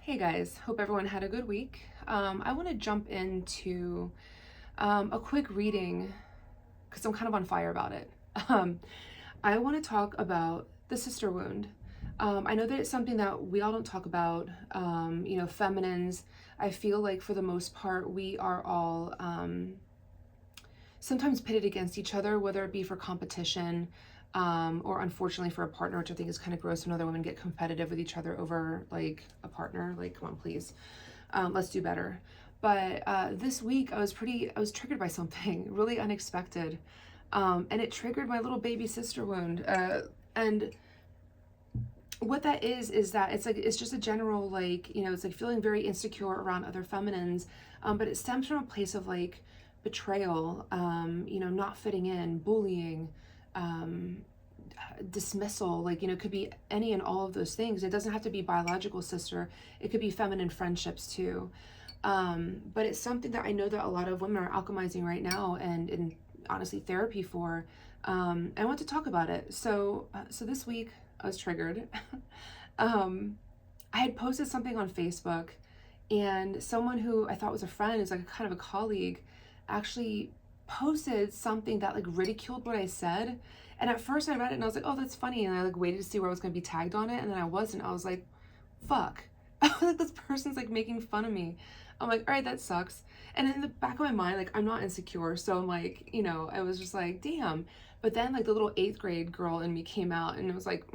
Hey guys, hope everyone had a good week. I want to jump into a quick reading because I'm kind of on fire about it. Um, I want to talk about the sister wound. I know that it's something that we all don't talk about. Feminines, I feel like for the most part, we are all sometimes pitted against each other, whether it be for competition or unfortunately for a partner, which I think is kind of gross when other women get competitive with each other over like a partner. Like, come on, please, let's do better. But this week I was triggered by something really unexpected, and it triggered my little baby sister wound. And what that is that it's just a general, like, it's like feeling very insecure around other feminines, but it stems from a place of like betrayal, not fitting in, bullying, um, dismissal, like, it could be any and all of those things. It doesn't have to be biological sister, it could be feminine friendships too. But it's something that I know that a lot of women are alchemizing right now and in honestly therapy for. I want to talk about it. So this week I was triggered. um, I had posted something on Facebook, and someone who I thought was a friend, is like kind of a colleague, actually posted something that like ridiculed what I said. And at first I read it and I was like, oh, that's funny. And I like waited to see where I was going to be tagged on it. And then I wasn't. I was like, fuck. I was like, this person's like making fun of me. I'm like, all right, that sucks. And in the back of my mind, like, I'm not insecure. So I'm like, I was just like, damn. But then like the little 8th grade girl in me came out and it was like,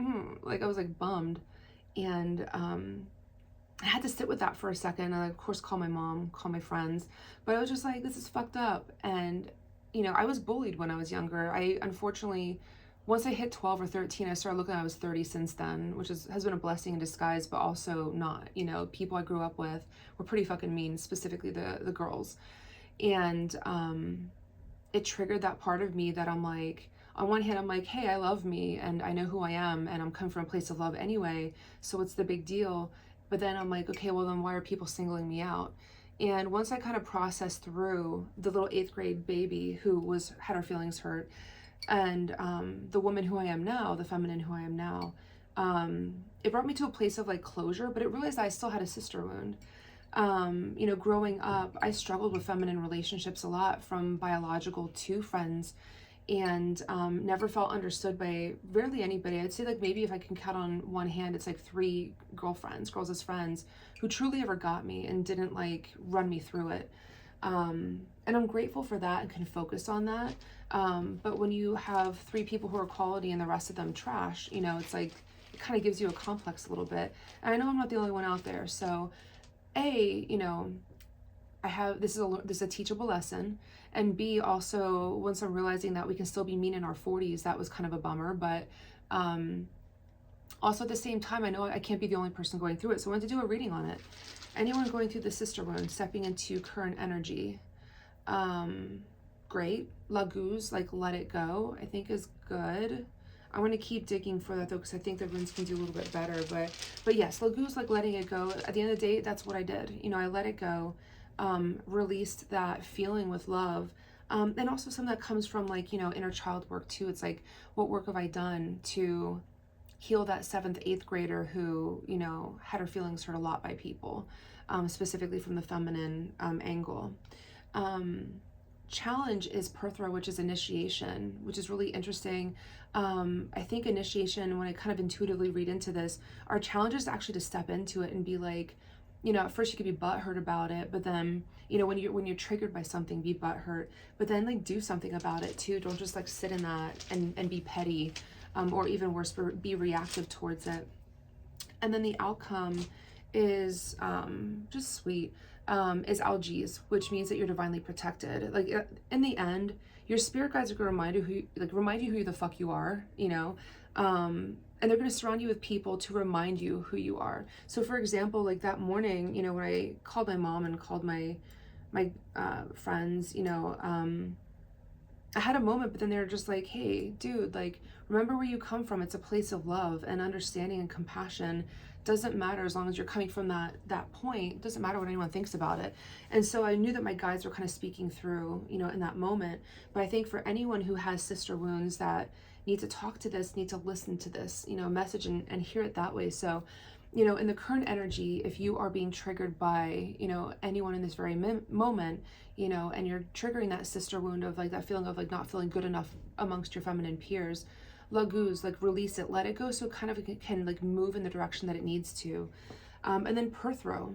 like I was like bummed. And I had to sit with that for a second. I, of course, call my mom, call my friends, but I was just like, this is fucked up. And, I was bullied when I was younger. I unfortunately, once I hit 12 or 13, I started looking, I was 30 since then, which has been a blessing in disguise, but also not. People I grew up with were pretty fucking mean, specifically the girls. And it triggered that part of me that I'm like, on one hand, I'm like, hey, I love me and I know who I am and I'm coming from a place of love anyway. So what's the big deal? But then I'm like, okay, well then why are people singling me out? And once I kind of processed through the little 8th grade baby who had her feelings hurt, and the woman who I am now, the feminine who I am now, it brought me to a place of like closure, but it realized I still had a sister wound. Growing up, I struggled with feminine relationships a lot, from biological to friends, and never felt understood by rarely anybody. I'd say like maybe if I can count on one hand, it's like 3 girls as friends, who truly ever got me and didn't like run me through it. And I'm grateful for that and can focus on that. But when you have 3 people who are quality and the rest of them trash, it's like, it kind of gives you a complex a little bit. And I know I'm not the only one out there. So I have, this is a teachable lesson. And B, also, once I'm realizing that we can still be mean in our 40s, that was kind of a bummer. But also at the same time, I know I can't be the only person going through it. So I wanted to do a reading on it. Anyone going through the sister wound, stepping into current energy. Great. Laguz, like let it go, I think is good. I want to keep digging for that though, because I think the runes can do a little bit better. But yes, Laguz, like letting it go. At the end of the day, that's what I did. I let it go, released that feeling with love. And also some that comes from like, inner child work too. It's like, what work have I done to heal that 7th, 8th grader who, had her feelings hurt a lot by people, specifically from the feminine angle. Challenge is Perthra, which is initiation, which is really interesting. I think initiation, when I kind of intuitively read into this, our challenge is actually to step into it and be like, at first you could be butthurt about it, but then, when you're triggered by something, be butthurt, but then like do something about it too. Don't just like sit in that and be petty, or even worse, be reactive towards it. And then the outcome is just sweet. Is Algiz, which means that you're divinely protected. Like in the end, your spirit guides are gonna remind you who the fuck you are, and they're gonna surround you with people to remind you who you are. So for example, like that morning, when I called my mom and called my friends, I had a moment, but then they were just like, hey, dude, like, remember where you come from. It's a place of love and understanding and compassion. Doesn't matter as long as you're coming from that point. It doesn't matter what anyone thinks about it. And so I knew that my guides were kind of speaking through, in that moment. But I think for anyone who has sister wounds that need to talk to this, need to listen to this, message and hear it that way. So you know, in the current energy, if you are being triggered by, you know, anyone in this very moment, you know, and you're triggering that sister wound of like that feeling of like not feeling good enough amongst your feminine peers, laguz, like release it, let it go, so it kind of can like move in the direction that it needs to. And then Perthro,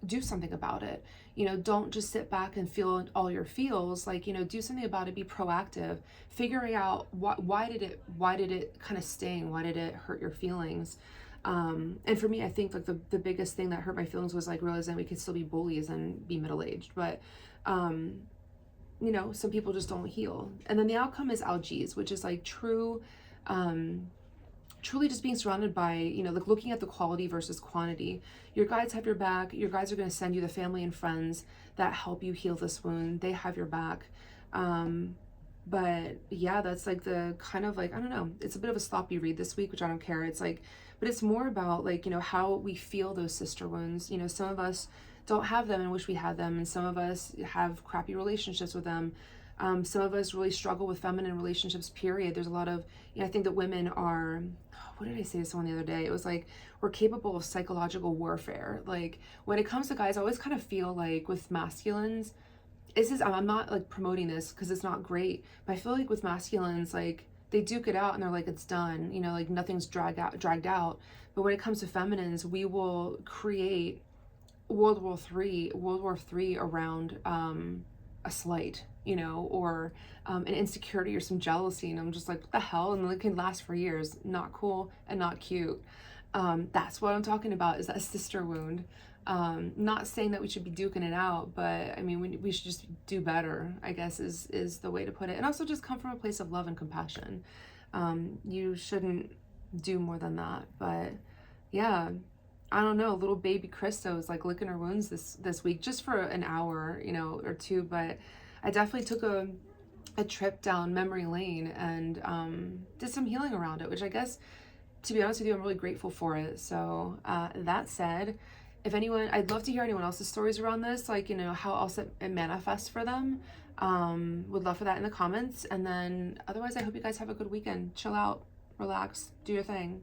do something about it. You know, don't just sit back and feel all your feels. Like, you know, do something about it. Be proactive. Figuring out why did it kind of sting? Why did it hurt your feelings? And for me, I think like the biggest thing that hurt my feelings was like realizing we could still be bullies and be middle-aged, but you know, some people just don't heal. And then the outcome is Algiz, which is like truly just being surrounded by, you know, like looking at the quality versus quantity. Your guides have your back. Your guides are going to send you the family and friends that help you heal this wound. They have your back. But yeah, that's like the kind of like, I don't know, it's a bit of a sloppy read this week, which I don't care. It's like, but it's more about like, you know, how we feel those sister wounds. You know, some of us don't have them and wish we had them, and some of us have crappy relationships with them. Some of us really struggle with feminine relationships, period. There's a lot of, you know, I think that women are, what did I say to someone the other day? It was like, we're capable of psychological warfare. Like when it comes to guys, I always kind of feel like with masculines, I'm not like promoting this because it's not great, but I feel like with masculines, like they duke it out and they're like, it's done, you know, like nothing's dragged out. But when it comes to feminines, we will create World War III around a slight, you know, or an insecurity or some jealousy, and I'm just like, what the hell? And it can last for years. Not cool and not cute. That's what I'm talking about, is that sister wound. Not saying that we should be duking it out, but I mean, we should just do better, I guess is the way to put it. And also just come from a place of love and compassion. You shouldn't do more than that. But yeah, I don't know, little baby Christo is like licking her wounds this week just for an hour, you know, or two. But I definitely took a trip down memory lane and did some healing around it, which I guess, to be honest with you, I'm really grateful for it. So that said, if anyone, I'd love to hear anyone else's stories around this, like, you know, how else it manifests for them. Would love for that in the comments. And then otherwise, I hope you guys have a good weekend. Chill out, relax, do your thing.